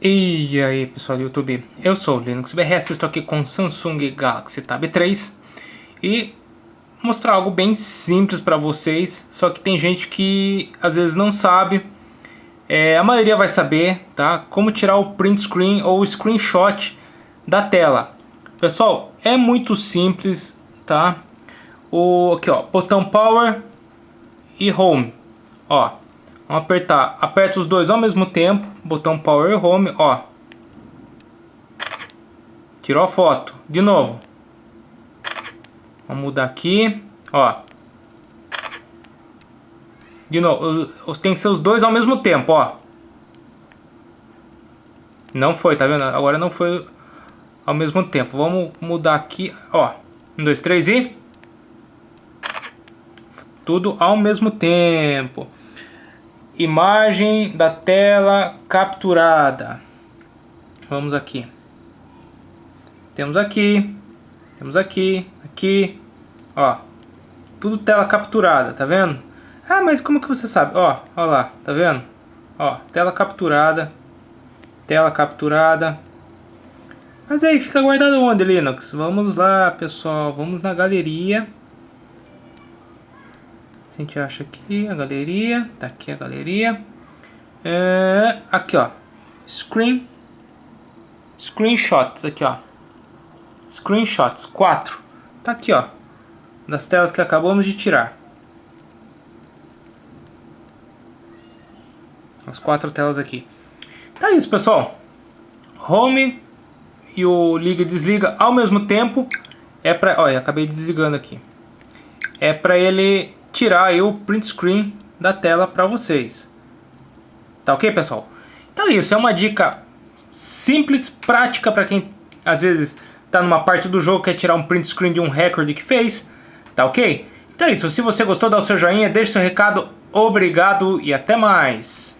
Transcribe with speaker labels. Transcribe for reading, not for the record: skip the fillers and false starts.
Speaker 1: E aí pessoal do YouTube, eu sou o Linux BRS, estou aqui com o Samsung Galaxy Tab 3 e mostrar algo bem simples para vocês, só que tem gente que às vezes não sabe, a maioria vai saber, tá? Como tirar o print screen ou o screenshot da tela. Pessoal, é muito simples, tá? Aqui ó, botão Power e Home, ó. Vamos apertar, aperta os dois ao mesmo tempo, botão Power e Home, ó. Tirou a foto, de novo. Vamos mudar aqui, ó. De novo, tem que ser os dois ao mesmo tempo, ó. Não foi, tá vendo? Agora não foi ao mesmo tempo. Vamos mudar aqui, ó. 1, 2, 3 e... tudo ao mesmo tempo. Imagem da tela capturada. Vamos aqui. Temos aqui. Temos aqui. Aqui. Ó. Tudo tela capturada, tá vendo? Ah, mas como que você sabe? Ó, ó lá, tá vendo? Ó, tela capturada. Tela capturada. Mas aí, fica guardado onde, Linux? Vamos lá, pessoal. Vamos na galeria. Se a gente acha aqui a galeria, tá aqui a galeria. Aqui ó, screenshots aqui ó, screenshots 4, tá aqui ó, das telas que acabamos de tirar. As 4 telas aqui. Tá isso, pessoal. Home e o liga e desliga ao mesmo tempo. É pra, olha, acabei desligando aqui. É pra ele tirar aí o print screen da tela para vocês. Tá ok, pessoal? Então é isso, é uma dica simples, prática para quem às vezes tá numa parte do jogo, quer tirar um print screen de um recorde que fez. Tá ok? Então é isso, se você gostou, dá o seu joinha, deixa o seu recado, obrigado e até mais.